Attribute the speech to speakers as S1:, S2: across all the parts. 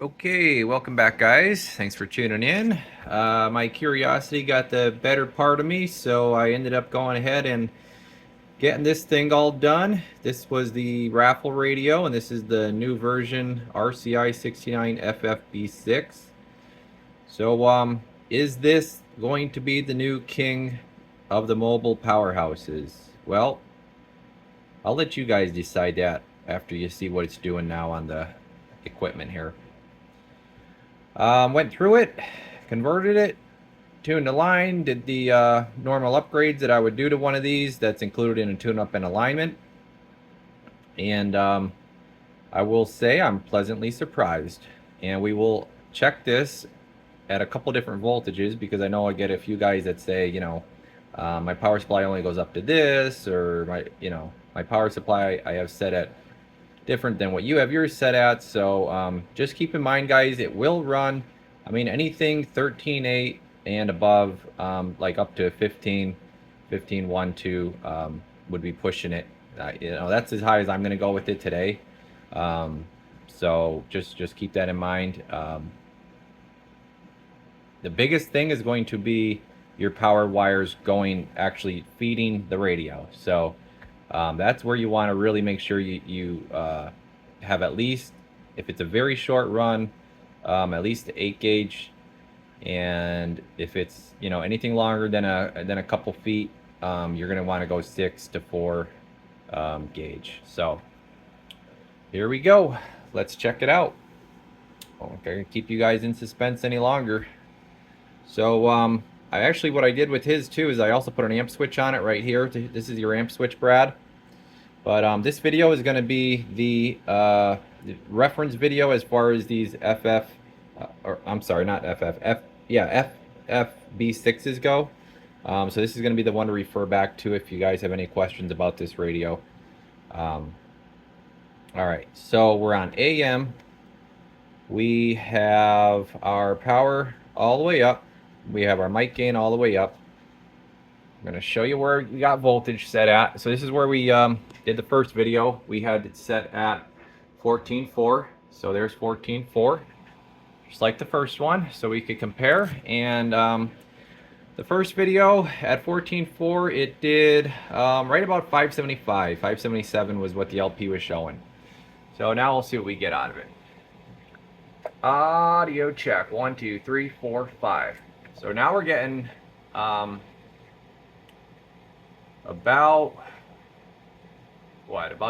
S1: Okay, welcome back, guys. Thanks for tuning in. My curiosity got the better part of me, so I ended up going ahead and getting this thing all done. This was the raffle radio, and this is the new version RCI-69FFB6. So, is this going to be the new king of the mobile powerhouses? Well, I'll let you guys decide that after you see what it's doing now on the equipment here. Went through it, converted it, tuned the line, did the normal upgrades that I would do to one of these that's included in a tune-up and alignment. And I will say I'm pleasantly surprised. And we will check this at a couple different voltages because I know I get a few guys that say, my power supply only goes up to this, or my power supply I have set at different than what you have yours set at. So just keep in mind, guys, it will run, I mean, anything 13.8 and above, like up to 15.1, 2 would be pushing it. That's as high as I'm going to go with it today. So just keep that in mind. The biggest thing is going to be your power wires actually feeding the radio. So that's where you want to really make sure you have at least, if it's a very short run, at least 8 gauge, and if it's anything longer than a couple feet, you're going to want to go 6 to 4 gauge. So here we go. Let's check it out. Okay, keep you guys in suspense any longer. So what I did with his too is I also put an amp switch on it right here. This is your amp switch, Brad. But this video is going to be the reference video as far as these FFB6s go. So this is going to be the one to refer back to if you guys have any questions about this radio. All right, so we're on AM. We have our power all the way up. We have our mic gain all the way up. I'm going to show you where we got voltage set at. So this is where we did the first video. We had it set at 14.4. So there's 14.4, just like the first one, so we could compare. And the first video at 14.4, it did right about 575. 577 was what the LP was showing. So now we'll see what we get out of it. Audio check. 1, 2, 3, 4, 5. So now we're getting about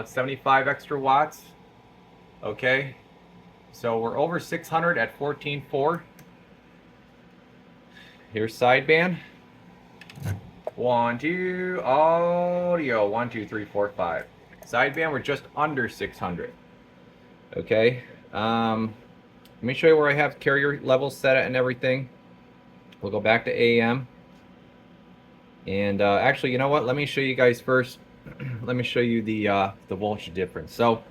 S1: 75 extra watts. Okay, so we're over 600 at 14.4. Here's sideband. 1, 2, audio. 1, 2, 3, 4, 5. Sideband, we're just under 600. Okay, let me show you where I have carrier levels set at and everything. We'll go back to AM. And actually, you know what? Let me show you guys first. Let me show you the voltage difference. So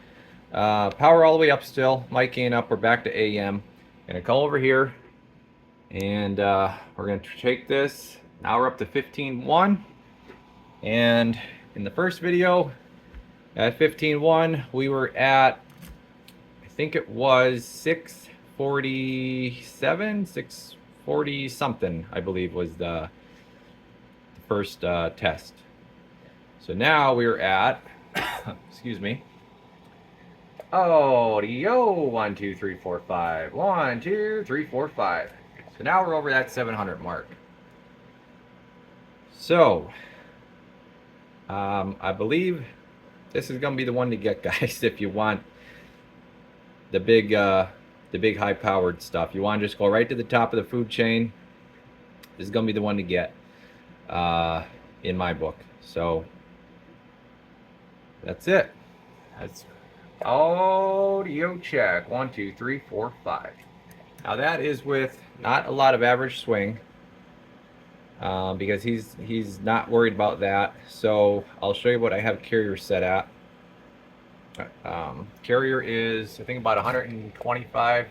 S1: power all the way up still, mic gain up. We're back to AM. Gonna come over here, and we're gonna take this. Now we're up to 15.1. And in the first video at 15.1, we were at, I think it was 647, 640 something, I believe was the first test. So now we're at, excuse me, audio. 1, 2, 3, 4, 5. 1, 2, 3, 4, 5. So now we're over that 700 mark. So I believe this is going to be the one to get, guys, if you want the big high-powered stuff. You want to just go right to the top of the food chain. This is going to be the one to get in my book. So that's it. That's audio check. 1, 2, 3, 4, 5. Now that is with not a lot of average swing, because he's not worried about that. So I'll show you what I have carrier set at. Carrier is, I think, about 125.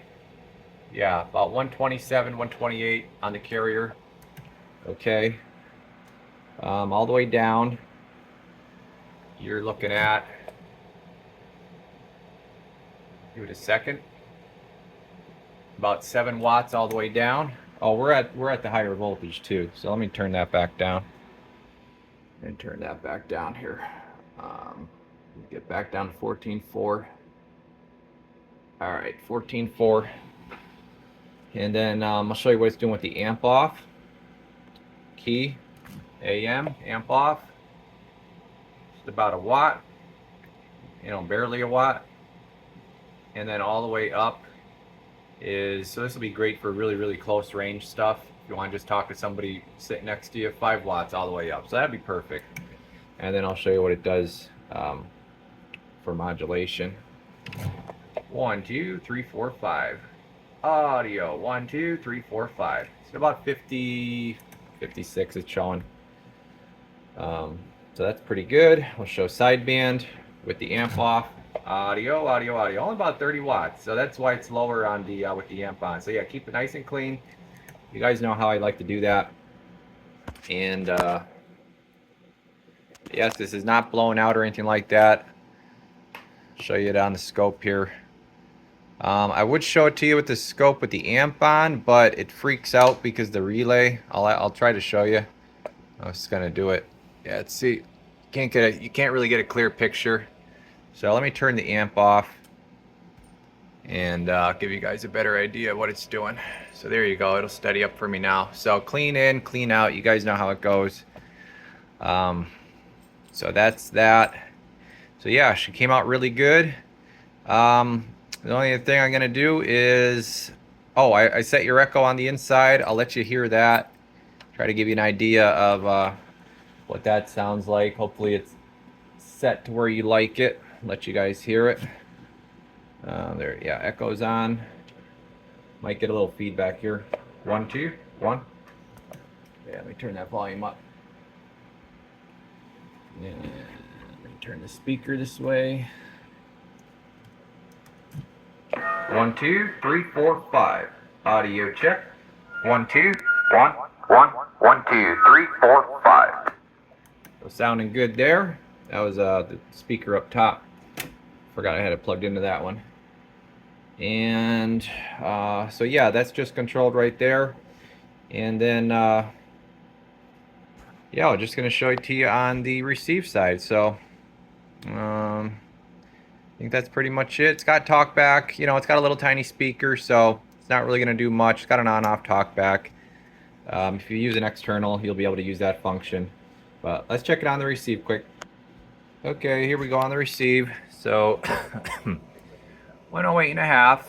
S1: Yeah, about 127, 128 on the carrier. Okay. All the way down, you're looking at, give it a second. about 7 watts all the way down. Oh, we're at the higher voltage too. So let me turn that back down. And turn that back down here. Get back down to 14.4. All right, 14.4. And then I'll show you what it's doing with the amp off. Key, AM, amp off. Just about a watt. Barely a watt. And then all the way up is, so this will be great for really, really close range stuff. If you want to just talk to somebody sitting next to you, 5 watts all the way up. So that'd be perfect. And then I'll show you what it does for modulation. 1, 2, 3, 4, 5. Audio, 1, 2, 3, 4, 5. It's about 50, 56 it's showing. So that's pretty good. We'll show sideband with the amp off. Audio, audio, audio. Only about 30 watts. So that's why it's lower on the with the amp on. So yeah, keep it nice and clean. You guys know how I like to do that. And yes, this is not blown out or anything like that. Show you it on the scope here. I would show it to you with the scope with the amp on, but it freaks out because the relay. I'll try to show you. I was gonna do it. Yeah, see, you can't really get a clear picture. So let me turn the amp off and give you guys a better idea of what it's doing. So there you go. It'll steady up for me now. So clean in, clean out. You guys know how it goes. So that's that. So yeah, she came out really good. The only thing I'm gonna do is, oh, I set your echo on the inside. I'll let you hear that. Try to give you an idea of what that sounds like. Hopefully it's set to where you like it. Let you guys hear it. There, yeah, echo's on. Might get a little feedback here. 1, 2, 1. Yeah, let me turn that volume up. And let me turn the speaker this way. 1, 2, 3, 4, 5. Audio check. 1, 2, 1, 1, 1, 2, 3, 4, 5. So sounding good there. That was the speaker up top. Forgot I had it plugged into that one. And so yeah, that's just controlled right there. And then yeah, I'm just gonna show it to you on the receive side. So I think that's pretty much it. It's got talkback. It's got a little tiny speaker, so it's not really gonna do much. It's got an on-off talkback. If you use an external, you'll be able to use that function. But let's check it on the receive quick. Okay, here we go on the receive. So 108.5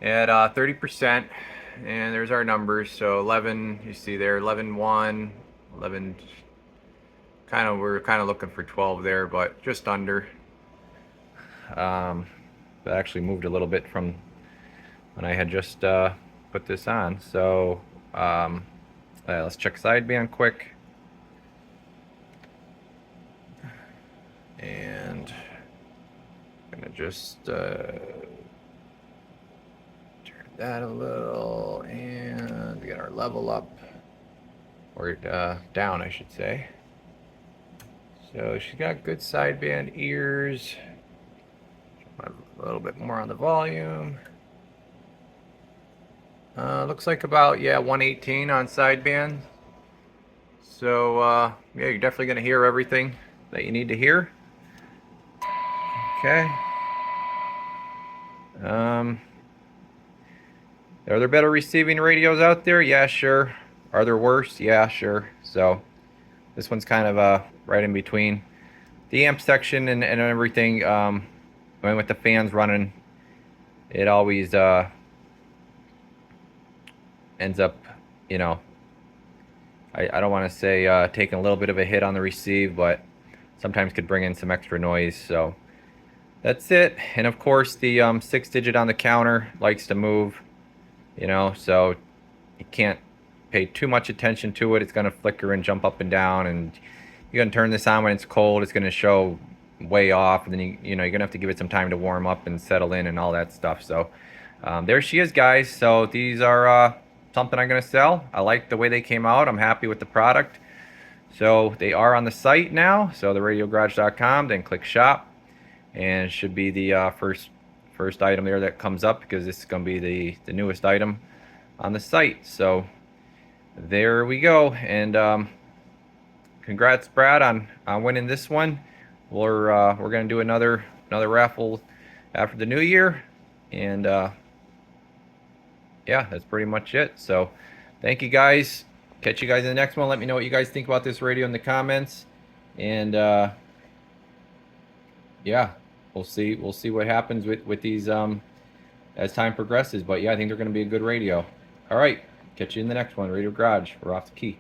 S1: at 30%, and there's our numbers. So 11, you see there, 11.1, 11. We're kind of looking for 12 there, but just under. That actually moved a little bit from when I had just put this on. So let's check sideband quick. And I'm gonna just turn that a little and get our level up, or down I should say. So she's got good sideband ears. A little bit more on the volume. Looks like about, yeah, 118 on sideband. So yeah, you're definitely gonna hear everything that you need to hear. Okay. Are there better receiving radios out there? Yeah, sure. Are there worse? Yeah, sure. So this one's kind of right in between. The amp section and everything, with the fans running, it always ends up, I don't want to say taking a little bit of a hit on the receive, but sometimes could bring in some extra noise. So that's it. And of course the 6-digit on the counter likes to move, so you can't pay too much attention to it. It's going to flicker and jump up and down, and you're going to turn this on when it's cold. It's going to show way off, and then you're going to have to give it some time to warm up and settle in and all that stuff. So there she is, guys. So these are something I'm going to sell. I like the way they came out. I'm happy with the product. So they are on the site now. So theradiograge.com, then click shop, and it should be the first first item there that comes up, because this is going to be the newest item on the site. So there we go. And congrats, Brad, on winning this one. We're going to do another raffle after the new year, and yeah, that's pretty much it. So thank you guys. Catch you guys in the next one. Let me know what you guys think about this radio in the comments, and yeah, we'll see what happens with these as time progresses. But yeah, I think they're going to be a good radio. All right, catch you in the next one. Radio Garage. We're off the key.